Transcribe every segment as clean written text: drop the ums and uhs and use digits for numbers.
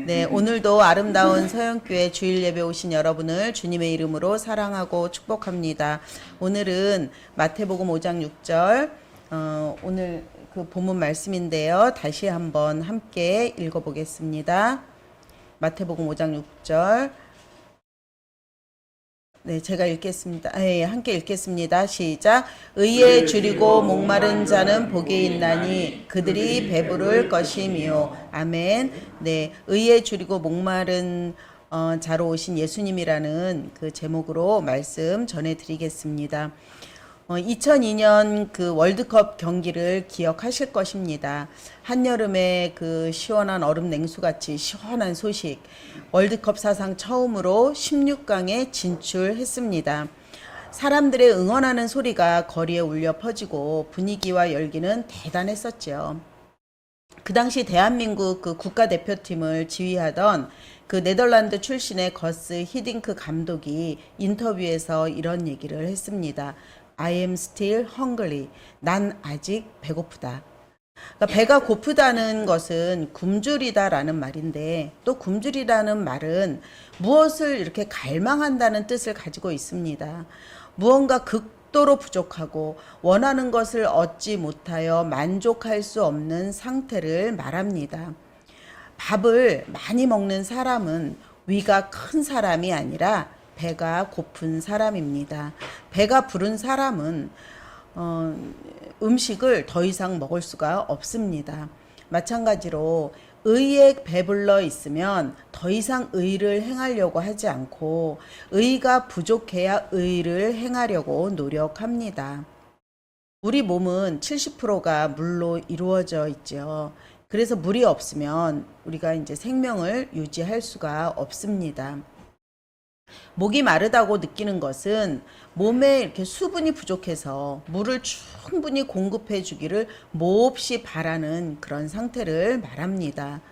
네, 오늘도 아름다운 서영교회 주일 예배 오신 여러분을 주님의 이름으로 사랑하고 축복합니다. 오늘은 마태복음 5장 6절, 오늘 그 본문 말씀인데요. 다시 한번 함께 읽어보겠습니다. 마태복음 5장 6절. 네, 제가 읽겠습니다. 예, 함께 읽겠습니다. 시작. 의에 줄이고 목마른 자는 복이 있나니 그들이 배부를 것이미요. 아멘. 네, 의에 줄이고 목마른 자로 오신 예수님이라는 그 제목으로 말씀 전해드리겠습니다. 2002년 그 월드컵 경기를 기억하실 것입니다. 한여름에 그 시원한 얼음 냉수같이 시원한 소식. 월드컵 사상 처음으로 16강에 진출했습니다. 사람들의 응원하는 소리가 거리에 울려 퍼지고 분위기와 열기는 대단했었죠. 그 당시 대한민국 그 국가대표팀을 지휘하던 그 네덜란드 출신의 거스 히딩크 감독이 인터뷰에서 이런 얘기를 했습니다. I am still hungry. 난 아직 배고프다. 그러니까 배가 고프다는 것은 굶주리다라는 말인데, 또 굶주리다는 말은 무엇을 이렇게 갈망한다는 뜻을 가지고 있습니다. 무언가 극도로 부족하고 원하는 것을 얻지 못하여 만족할 수 없는 상태를 말합니다. 밥을 많이 먹는 사람은 위가 큰 사람이 아니라 배가 고픈 사람입니다. 배가 부른 사람은 음식을 더 이상 먹을 수가 없습니다. 마찬가지로 의에 배불러 있으면 더 이상 의를 행하려고 하지 않고 의가 부족해야 의를 행하려고 노력합니다. 우리 몸은 70%가 물로 이루어져 있죠. 그래서 물이 없으면 우리가 이제 생명을 유지할 수가 없습니다. 목이 마르다고 느끼는 것은 몸에 이렇게 수분이 부족해서 물을 충분히 공급해 주기를 몹시 바라는 그런 상태를 말합니다.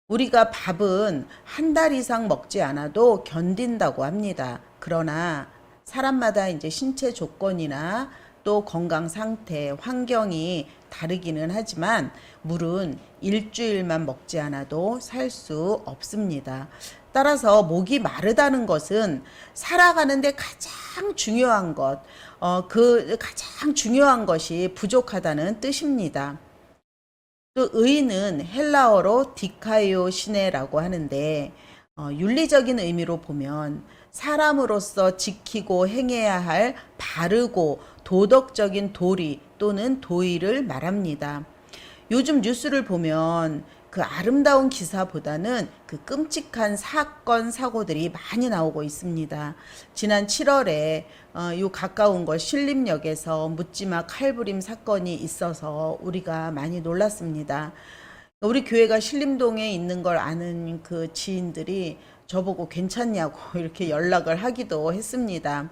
우리가 밥은 한 달 이상 먹지 않아도 견딘다고 합니다. 그러나 사람마다 이제 신체 조건이나 또 건강 상태, 환경이 다르기는 하지만 물은 일주일만 먹지 않아도 살 수 없습니다. 따라서 목이 마르다는 것은 살아가는데 가장 중요한 것, 그 가장 중요한 것이 부족하다는 뜻입니다. 또 의는 헬라어로 디카이오 시네라고 하는데 윤리적인 의미로 보면 사람으로서 지키고 행해야 할 바르고 도덕적인 도리 또는 도의를 말합니다. 요즘 뉴스를 보면 그 아름다운 기사보다는 그 끔찍한 사건, 사고들이 많이 나오고 있습니다. 지난 7월에 요 가까운 곳 신림역에서 묻지마 칼부림 사건이 있어서 우리가 많이 놀랐습니다. 우리 교회가 신림동에 있는 걸 아는 그 지인들이 저보고 괜찮냐고 이렇게 연락을 하기도 했습니다.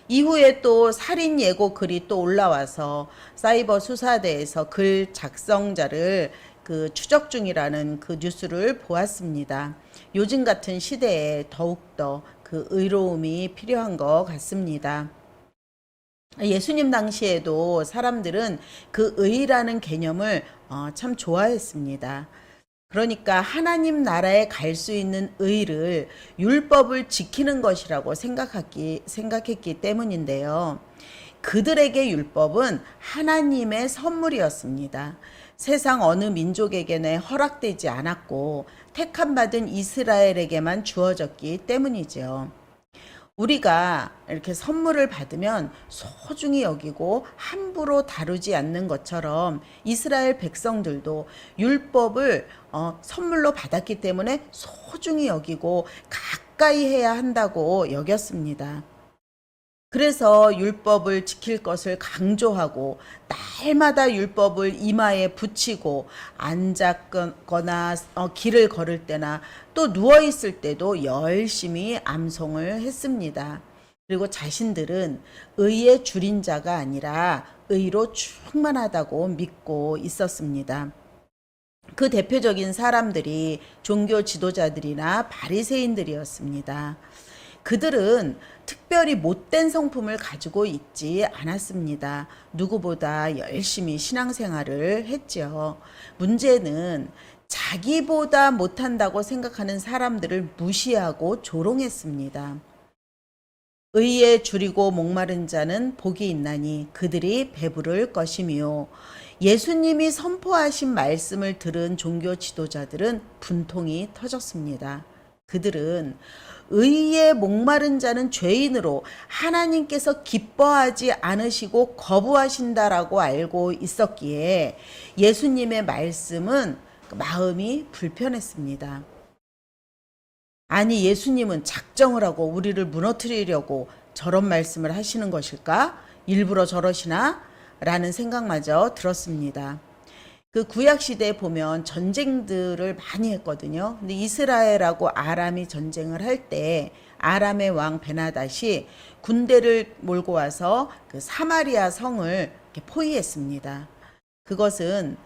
이후에 또 살인 예고 글이 또 올라와서 사이버 수사대에서 글 작성자를 그 추적 중이라는 그 뉴스를 보았습니다. 요즘 같은 시대에 더욱더 그 의로움이 필요한 것 같습니다. 예수님 당시에도 사람들은 그 의라는 개념을 참 좋아했습니다. 그러니까 하나님 나라에 갈 수 있는 의를 율법을 지키는 것이라고 생각했기 때문인데요. 그들에게 율법은 하나님의 선물이었습니다. 세상 어느 민족에게는 허락되지 않았고 택함받은 이스라엘에게만 주어졌기 때문이죠. 우리가 이렇게 선물을 받으면 소중히 여기고 함부로 다루지 않는 것처럼 이스라엘 백성들도 율법을 선물로 받았기 때문에 소중히 여기고 가까이 해야 한다고 여겼습니다. 그래서 율법을 지킬 것을 강조하고 날마다 율법을 이마에 붙이고 앉았거나 길을 걸을 때나 또 누워 있을 때도 열심히 암송을 했습니다. 그리고 자신들은 의에 줄인 자가 아니라 의로 충만하다고 믿고 있었습니다. 그 대표적인 사람들이 종교 지도자들이나 바리새인들이었습니다. 그들은 특별히 못된 성품을 가지고 있지 않았습니다. 누구보다 열심히 신앙생활을 했죠. 문제는 자기보다 못한다고 생각하는 사람들을 무시하고 조롱했습니다. 의에 줄이고 목마른 자는 복이 있나니 그들이 배부를 것이며, 예수님이 선포하신 말씀을 들은 종교 지도자들은 분통이 터졌습니다. 그들은 의에 목마른 자는 죄인으로 하나님께서 기뻐하지 않으시고 거부하신다라고 알고 있었기에 예수님의 말씀은 마음이 불편했습니다. 아니, 예수님은 작정을 하고 우리를 무너뜨리려고 저런 말씀을 하시는 것일까? 일부러 저러시나? 라는 생각마저 들었습니다. 그 구약 시대에 보면 전쟁들을 많이 했거든요. 근데 이스라엘하고 아람이 전쟁을 할 때 아람의 왕 베나닷이 군대를 몰고 와서 그 사마리아 성을 이렇게 포위했습니다. 그것은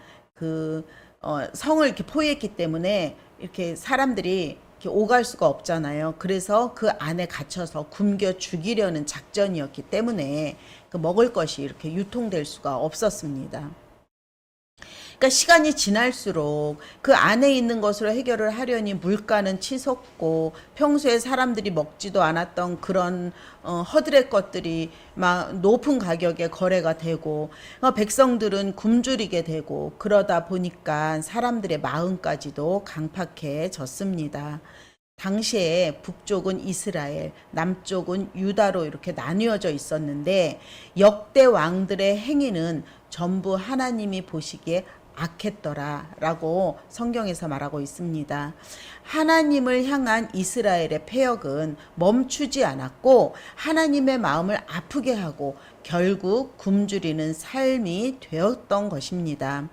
성을 이렇게 포위했기 때문에 이렇게 사람들이 이렇게 오갈 수가 없잖아요. 그래서 그 안에 갇혀서 굶겨 죽이려는 작전이었기 때문에 그 먹을 것이 이렇게 유통될 수가 없었습니다. 그러니까 시간이 지날수록 그 안에 있는 것으로 해결을 하려니 물가는 치솟고 평소에 사람들이 먹지도 않았던 그런 허드렛 것들이 막 높은 가격에 거래가 되고 백성들은 굶주리게 되고, 그러다 보니까 사람들의 마음까지도 강팍해졌습니다. 당시에 북쪽은 이스라엘, 남쪽은 유다로 이렇게 나뉘어져 있었는데 역대 왕들의 행위는 전부 하나님이 보시기에 악했더라라고 성경에서 말하고 있습니다. 하나님을 향한 이스라엘의 패역은 멈추지 않았고 하나님의 마음을 아프게 하고 결국 굶주리는 삶이 되었던 것입니다.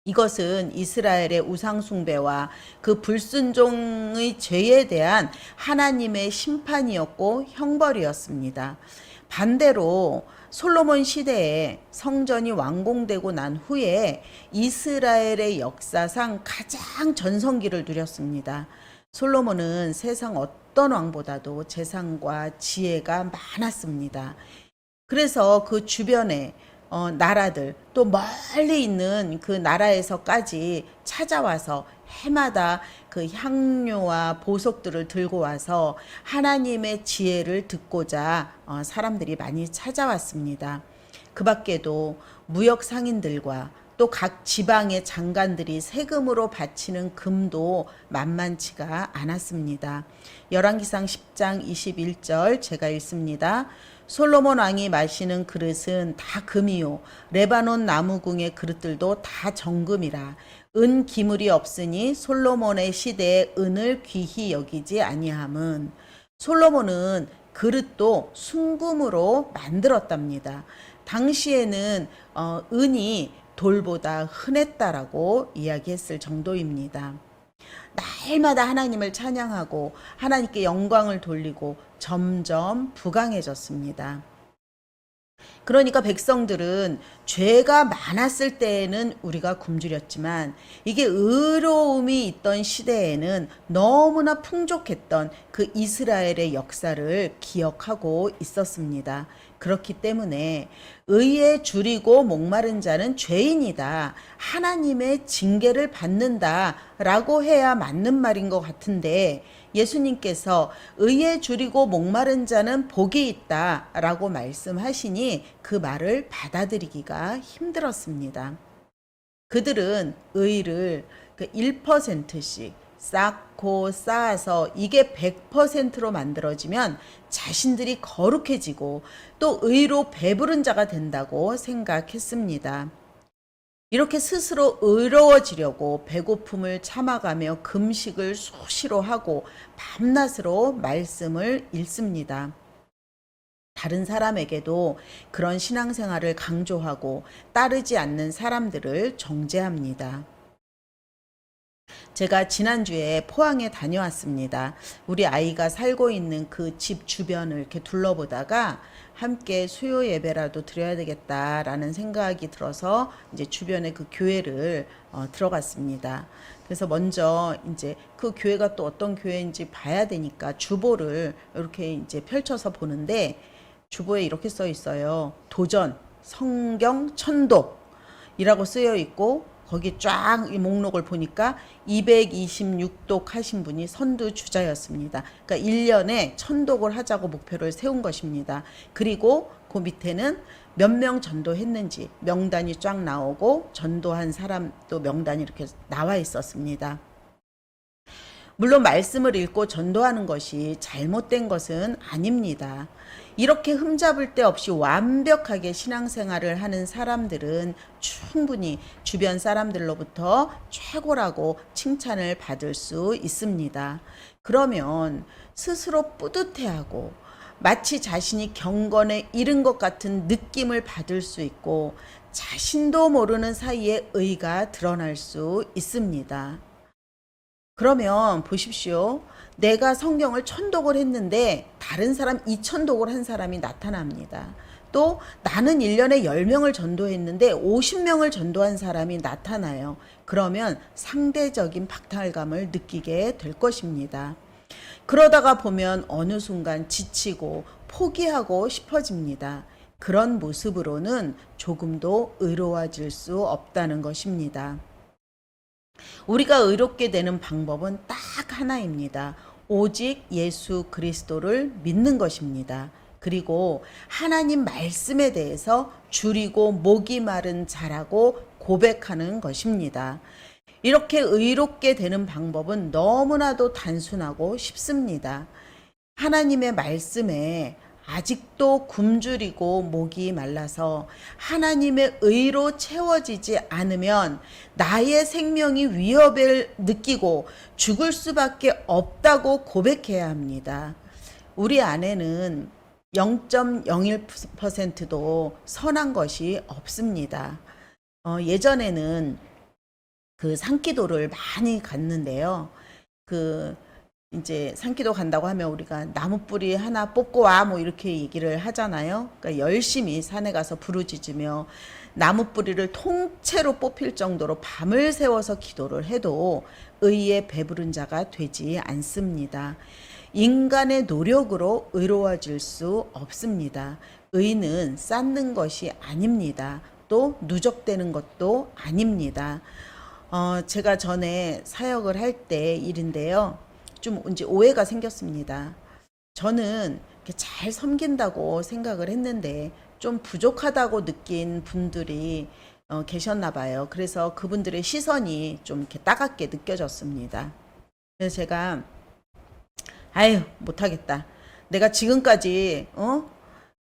이것은 이스라엘의 우상숭배와 그 불순종의 죄에 대한 하나님의 심판이었고 형벌이었습니다. 반대로 솔로몬 시대에 성전이 완공되고 난 후에 이스라엘의 역사상 가장 전성기를 누렸습니다. 솔로몬은 세상 어떤 왕보다도 재산과 지혜가 많았습니다. 그래서 그 주변에 나라들, 또 멀리 있는 그 나라에서까지 찾아와서 해마다 그 향료와 보석들을 들고 와서 하나님의 지혜를 듣고자 사람들이 많이 찾아왔습니다. 그 밖에도 무역 상인들과 또 각 지방의 장관들이 세금으로 바치는 금도 만만치가 않았습니다. 열왕기상 10장 21절 제가 읽습니다. 솔로몬 왕이 마시는 그릇은 다 금이요 레바논 나무궁의 그릇들도 다 정금이라. 은 기물이 없으니 솔로몬의 시대에 은을 귀히 여기지 아니함은. 솔로몬은 그릇도 순금으로 만들었답니다. 당시에는 은이 돌보다 흔했다라고 이야기했을 정도입니다. 날마다 하나님을 찬양하고 하나님께 영광을 돌리고 점점 부강해졌습니다. 그러니까 백성들은 죄가 많았을 때에는 우리가 굶주렸지만 이게 의로움이 있던 시대에는 너무나 풍족했던 그 이스라엘의 역사를 기억하고 있었습니다. 그렇기 때문에 의에 줄이고 목마른 자는 죄인이다, 하나님의 징계를 받는다 라고 해야 맞는 말인 것 같은데, 예수님께서 의에 줄이고 목마른 자는 복이 있다 라고 말씀하시니 그 말을 받아들이기가 힘들었습니다. 그들은 의를 1%씩 쌓고 쌓아서 이게 100%로 만들어지면 자신들이 거룩해지고 또 의로 배부른 자가 된다고 생각했습니다. 이렇게 스스로 의로워지려고 배고픔을 참아가며 금식을 수시로 하고 밤낮으로 말씀을 읽습니다. 다른 사람에게도 그런 신앙생활을 강조하고 따르지 않는 사람들을 정죄합니다. 제가 지난주에 포항에 다녀왔습니다. 우리 아이가 살고 있는 그 집 주변을 이렇게 둘러보다가 함께 수요 예배라도 드려야 되겠다라는 생각이 들어서 이제 주변에 그 교회를 들어갔습니다. 그래서 먼저 이제 그 교회가 또 어떤 교회인지 봐야 되니까 주보를 이렇게 이제 펼쳐서 보는데 주보에 이렇게 써 있어요. 도전, 성경, 천독이라고 쓰여 있고 거기 쫙 이 목록을 보니까 226독 하신 분이 선두주자였습니다. 그러니까 1년에 1000독을 하자고 목표를 세운 것입니다. 그리고 그 밑에는 몇 명 전도했는지 명단이 쫙 나오고 전도한 사람도 명단이 이렇게 나와 있었습니다. 물론 말씀을 읽고 전도하는 것이 잘못된 것은 아닙니다. 이렇게 흠잡을 데 없이 완벽하게 신앙생활을 하는 사람들은 충분히 주변 사람들로부터 최고라고 칭찬을 받을 수 있습니다. 그러면 스스로 뿌듯해하고 마치 자신이 경건에 이른 것 같은 느낌을 받을 수 있고 자신도 모르는 사이에 의가 드러날 수 있습니다. 그러면 보십시오. 내가 성경을 1000독을 했는데 다른 사람 2000독을 한 사람이 나타납니다. 또 나는 1년에 10명을 전도했는데 50명을 전도한 사람이 나타나요. 그러면 상대적인 박탈감을 느끼게 될 것입니다. 그러다가 보면 어느 순간 지치고 포기하고 싶어집니다. 그런 모습으로는 조금도 의로워질 수 없다는 것입니다. 우리가 의롭게 되는 방법은 딱 하나입니다. 오직 예수 그리스도를 믿는 것입니다. 그리고 하나님 말씀에 대해서 줄이고 목이 마른 자라고 고백하는 것입니다. 이렇게 의롭게 되는 방법은 너무나도 단순하고 쉽습니다. 하나님의 말씀에 아직도 굶주리고 목이 말라서 하나님의 의로 채워지지 않으면 나의 생명이 위협을 느끼고 죽을 수밖에 없다고 고백해야 합니다. 우리 안에는 0.01%도 선한 것이 없습니다. 예전에는 그 산기도를 많이 갔는데요. 이제 산기도 간다고 하면 우리가 나무 뿌리 하나 뽑고 와 뭐 이렇게 얘기를 하잖아요. 그러니까 열심히 산에 가서 부르짖으며 나무 뿌리를 통째로 뽑힐 정도로 밤을 새워서 기도를 해도 의에 배부른 자가 되지 않습니다. 인간의 노력으로 의로워질 수 없습니다. 의는 쌓는 것이 아닙니다. 또 누적되는 것도 아닙니다. 제가 전에 사역을 할 때 일인데요. 좀 이제 오해가 생겼습니다. 저는 이렇게 잘 섬긴다고 생각을 했는데 좀 부족하다고 느낀 분들이 계셨나 봐요. 그래서 그분들의 시선이 좀 이렇게 따갑게 느껴졌습니다. 그래서 제가 아유 못하겠다. 내가 지금까지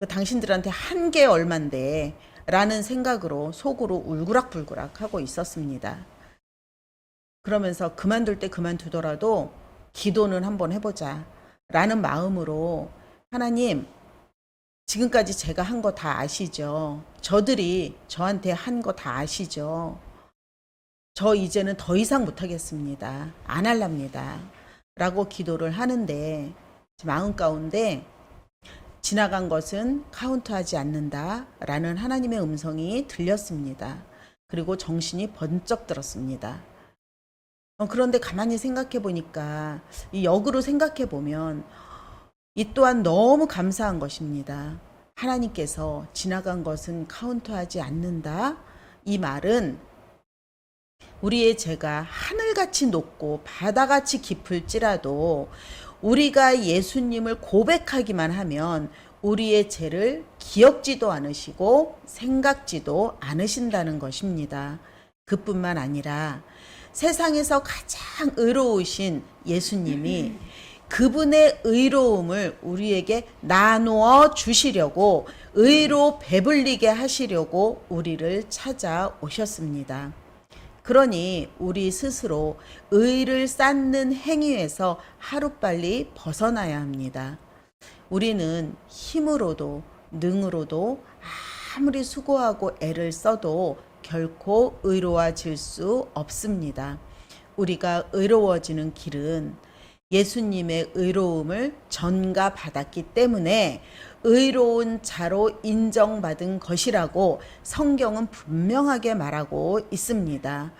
당신들한테 한 게 얼만데 라는 생각으로 속으로 울그락불그락 하고 있었습니다. 그러면서 그만둘 때 그만두더라도 기도는 한번 해보자 라는 마음으로 하나님 지금까지 제가 한 거 다 아시죠? 저들이 저한테 한 거 다 아시죠? 저 이제는 더 이상 못하겠습니다. 안 할랍니다. 라고 기도를 하는데 마음 가운데 지나간 것은 카운트하지 않는다 라는 하나님의 음성이 들렸습니다. 그리고 정신이 번쩍 들었습니다. 그런데 가만히 생각해 보니까 이 역으로 생각해 보면 이 또한 너무 감사한 것입니다. 하나님께서 지나간 것은 카운트하지 않는다. 이 말은 우리의 죄가 하늘같이 높고 바다같이 깊을지라도 우리가 예수님을 고백하기만 하면 우리의 죄를 기억지도 않으시고 생각지도 않으신다는 것입니다. 그뿐만 아니라 세상에서 가장 의로우신 예수님이 그분의 의로움을 우리에게 나누어 주시려고 의로 배불리게 하시려고 우리를 찾아오셨습니다. 그러니 우리 스스로 의를 쌓는 행위에서 하루빨리 벗어나야 합니다. 우리는 힘으로도 능으로도 아무리 수고하고 애를 써도 결코 의로워질 수 없습니다. 우리가 의로워지는 길은 예수님의 의로움을 전가받았기 때문에 의로운 자로 인정받은 것이라고 성경은 분명하게 말하고 있습니다.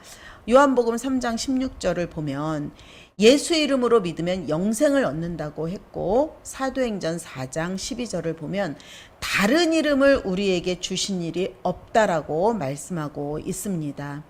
요한복음 3장 16절을 보면 예수 이름으로 믿으면 영생을 얻는다고 했고 사도행전 4장 12절을 보면 다른 이름을 우리에게 주신 일이 없다라고 말씀하고 있습니다.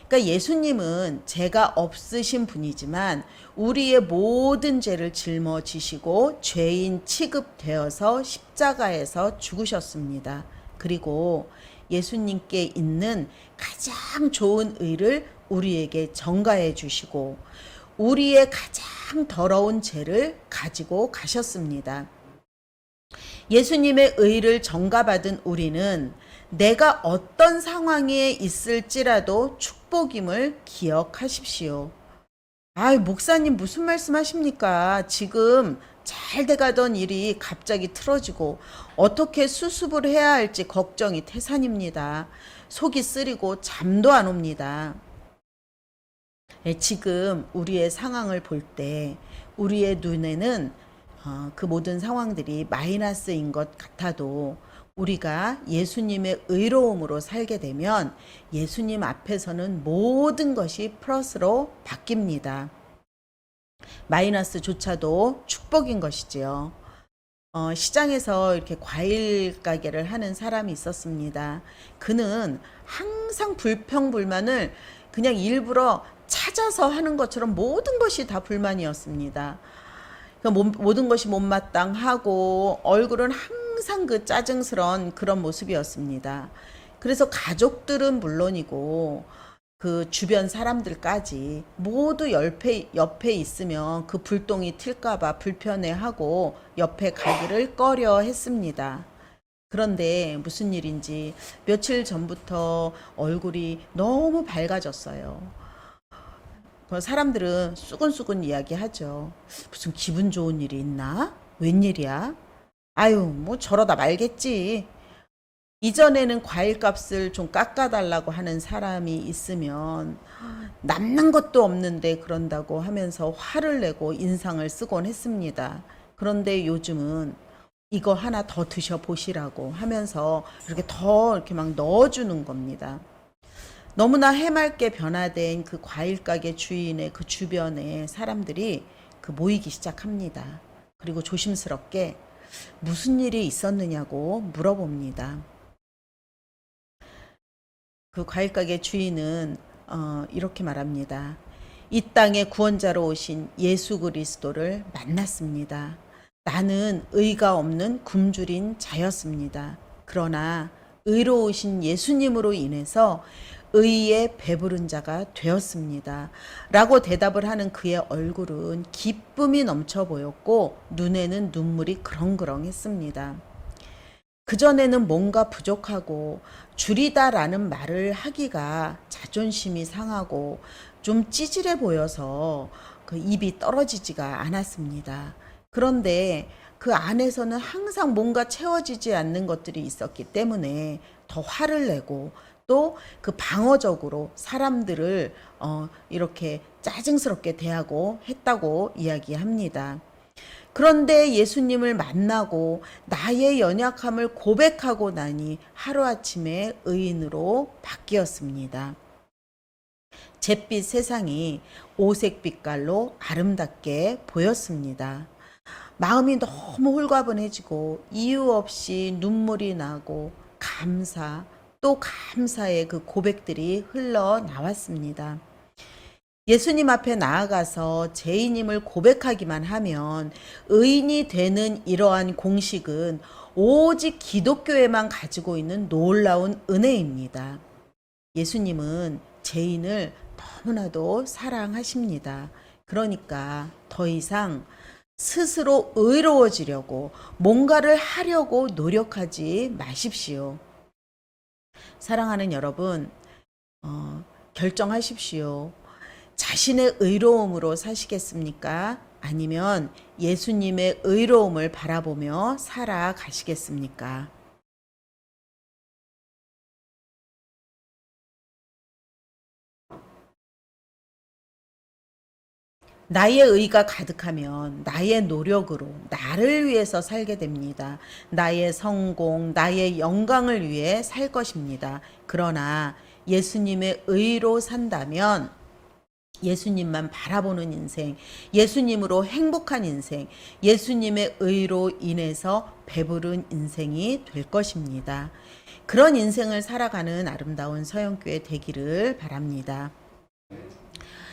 그러니까 예수님은 죄가 없으신 분이지만 우리의 모든 죄를 짊어지시고 죄인 취급되어서 십자가에서 죽으셨습니다. 그리고 예수님께 있는 가장 좋은 의를 우리에게 전가해 주시고 우리의 가장 더러운 죄를 가지고 가셨습니다. 예수님의 의를 전가받은 우리는 내가 어떤 상황에 있을지라도 축복임을 기억하십시오. 아이, 목사님 무슨 말씀 하십니까? 지금 잘 돼가던 일이 갑자기 틀어지고 어떻게 수습을 해야 할지 걱정이 태산입니다. 속이 쓰리고 잠도 안 옵니다. 지금 우리의 상황을 볼 때 우리의 눈에는 그 모든 상황들이 마이너스인 것 같아도 우리가 예수님의 의로움으로 살게 되면 예수님 앞에서는 모든 것이 플러스로 바뀝니다. 마이너스조차도 축복인 것이지요. 시장에서 이렇게 과일 가게를 하는 사람이 있었습니다. 그는 항상 불평불만을 그냥 일부러 찾아서 하는 것처럼 모든 것이 다 불만이었습니다. 모든 것이 못마땅하고 얼굴은 항상 그 짜증스러운 그런 모습이었습니다. 그래서 가족들은 물론이고 그 주변 사람들까지 모두 옆에 있으면 그 불똥이 튈까봐 불편해하고 옆에 가기를 꺼려 했습니다. 그런데 무슨 일인지 며칠 전부터 얼굴이 너무 밝아졌어요. 사람들은 수근수근 이야기하죠. 무슨 기분 좋은 일이 있나? 웬일이야? 아유, 뭐 저러다 말겠지. 이전에는 과일값을 좀 깎아달라고 하는 사람이 있으면 남는 것도 없는데 그런다고 하면서 화를 내고 인상을 쓰곤 했습니다. 그런데 요즘은 이거 하나 더 드셔보시라고 하면서 이렇게 막 넣어주는 겁니다. 너무나 해맑게 변화된 그 과일 가게 주인의 그 주변에 사람들이 모이기 시작합니다. 그리고 조심스럽게 무슨 일이 있었느냐고 물어봅니다. 그 과일 가게 주인은 이렇게 말합니다. 이 땅의 구원자로 오신 예수 그리스도를 만났습니다. 나는 의가 없는 굶주린 자였습니다. 그러나 의로우신 예수님으로 인해서 의에 배부른 자가 되었습니다. 라고 대답을 하는 그의 얼굴은 기쁨이 넘쳐 보였고 눈에는 눈물이 그렁그렁했습니다. 그전에는 뭔가 부족하고 줄이다라는 말을 하기가 자존심이 상하고 좀 찌질해 보여서 그 입이 떨어지지가 않았습니다. 그런데 그 안에서는 항상 뭔가 채워지지 않는 것들이 있었기 때문에 더 화를 내고 또 그 방어적으로 사람들을 이렇게 짜증스럽게 대하고 했다고 이야기합니다. 그런데 예수님을 만나고 나의 연약함을 고백하고 나니 하루아침에 의인으로 바뀌었습니다. 잿빛 세상이 오색 빛깔로 아름답게 보였습니다. 마음이 너무 홀가분해지고 이유 없이 눈물이 나고 감사, 또 감사의 그 고백들이 흘러나왔습니다. 예수님 앞에 나아가서 죄인임을 고백하기만 하면 의인이 되는 이러한 공식은 오직 기독교에만 가지고 있는 놀라운 은혜입니다. 예수님은 죄인을 너무나도 사랑하십니다. 그러니까 더 이상 스스로 의로워지려고 뭔가를 하려고 노력하지 마십시오. 사랑하는 여러분, 결정하십시오. 자신의 의로움으로 사시겠습니까? 아니면 예수님의 의로움을 바라보며 살아가시겠습니까? 나의 의가 가득하면 나의 노력으로 나를 위해서 살게 됩니다. 나의 성공, 나의 영광을 위해 살 것입니다. 그러나 예수님의 의로 산다면 예수님만 바라보는 인생, 예수님으로 행복한 인생, 예수님의 의로 인해서 배부른 인생이 될 것입니다. 그런 인생을 살아가는 아름다운 서영교회 되기를 바랍니다.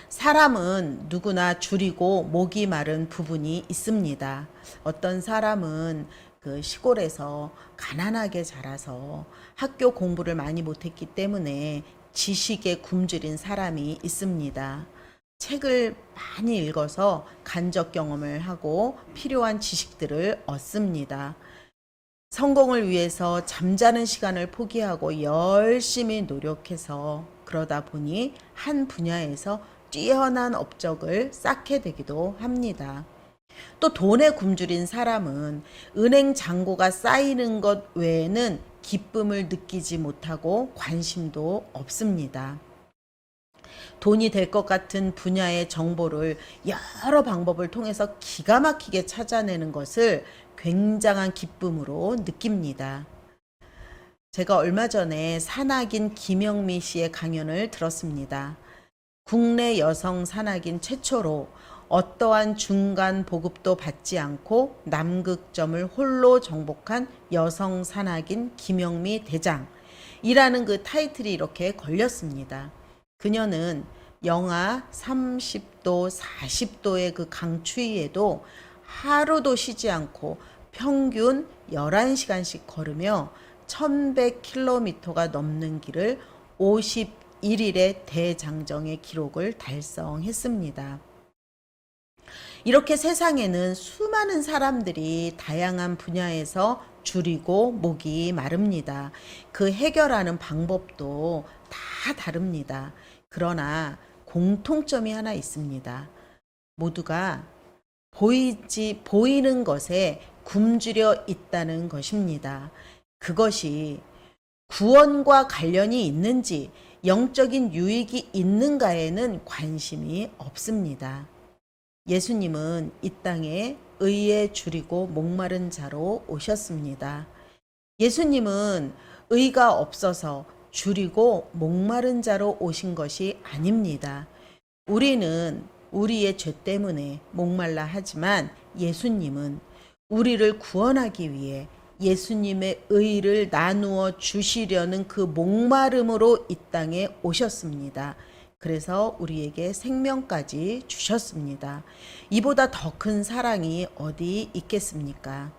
사람은 누구나 줄이고 목이 마른 부분이 있습니다. 어떤 사람은 그 시골에서 가난하게 자라서 학교 공부를 많이 못했기 때문에 지식에 굶주린 사람이 있습니다. 책을 많이 읽어서 간접 경험을 하고 필요한 지식들을 얻습니다. 성공을 위해서 잠자는 시간을 포기하고 열심히 노력해서 그러다 보니 한 분야에서 뛰어난 업적을 쌓게 되기도 합니다. 또 돈에 굶주린 사람은 은행 잔고가 쌓이는 것 외에는 기쁨을 느끼지 못하고 관심도 없습니다. 돈이 될 것 같은 분야의 정보를 여러 방법을 통해서 기가 막히게 찾아내는 것을 굉장한 기쁨으로 느낍니다. 제가 얼마 전에 산악인 김영미 씨의 강연을 들었습니다. 국내 여성 산악인 최초로 어떠한 중간 보급도 받지 않고 남극점을 홀로 정복한 여성 산악인 김영미 대장이라는 그 타이틀이 이렇게 걸렸습니다. 그녀는 영하 30도, 40도의 그 강추위에도 하루도 쉬지 않고 평균 11시간씩 걸으며 1100km가 넘는 길을 51일의 대장정의 기록을 달성했습니다. 이렇게 세상에는 수많은 사람들이 다양한 분야에서 줄이고 목이 마릅니다. 그 해결하는 방법도 다 다릅니다. 그러나 공통점이 하나 있습니다. 모두가 보이는 것에 굶주려 있다는 것입니다. 그것이 구원과 관련이 있는지 영적인 유익이 있는가에는 관심이 없습니다. 예수님은 이 땅에 의에 줄이고 목마른 자로 오셨습니다. 예수님은 의가 없어서 줄이고 목마른 자로 오신 것이 아닙니다. 우리는 우리의 죄 때문에 목말라 하지만 예수님은 우리를 구원하기 위해 예수님의 의를 나누어 주시려는 그 목마름으로 이 땅에 오셨습니다. 그래서 우리에게 생명까지 주셨습니다. 이보다 더 큰 사랑이 어디 있겠습니까?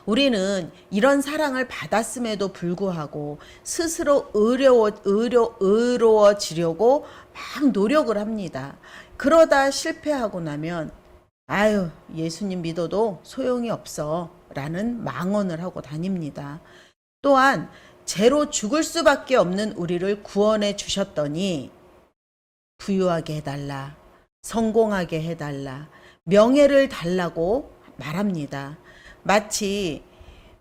우리는 이런 사랑을 받았음에도 불구하고 스스로 의로워지려고 막 노력을 합니다. 그러다 실패하고 나면 아유, 예수님 믿어도 소용이 없어 라는 망언을 하고 다닙니다. 또한 죄로 죽을 수밖에 없는 우리를 구원해 주셨더니 부유하게 해달라, 성공하게 해달라, 명예를 달라고 말합니다. 마치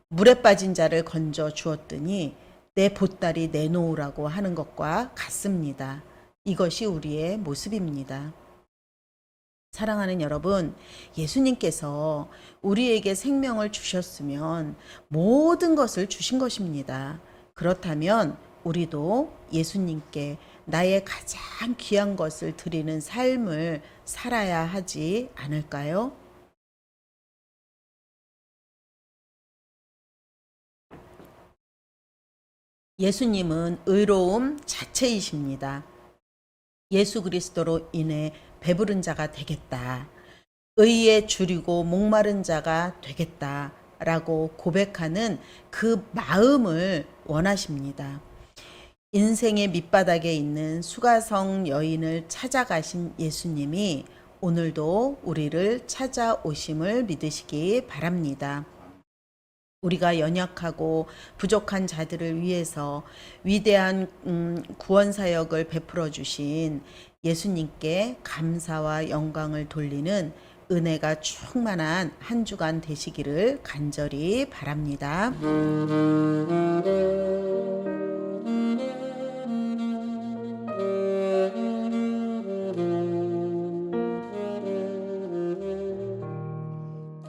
물에 빠진 자를 건져 주었더니 내 보따리 내놓으라고 하는 것과 같습니다. 이것이 우리의 모습입니다. 사랑하는 여러분, 예수님께서 우리에게 생명을 주셨으면 모든 것을 주신 것입니다. 그렇다면 우리도 예수님께 나의 가장 귀한 것을 드리는 삶을 살아야 하지 않을까요? 예수님은 의로움 자체이십니다. 예수 그리스도로 인해 배부른 자가 되겠다. 의에 줄이고 목마른 자가 되겠다. 라고 고백하는 그 마음을 원하십니다. 인생의 밑바닥에 있는 수가성 여인을 찾아가신 예수님이 오늘도 우리를 찾아오심을 믿으시기 바랍니다. 우리가 연약하고 부족한 자들을 위해서 위대한 구원 사역을 베풀어 주신 예수님께 감사와 영광을 돌리는 은혜가 충만한 한 주간 되시기를 간절히 바랍니다.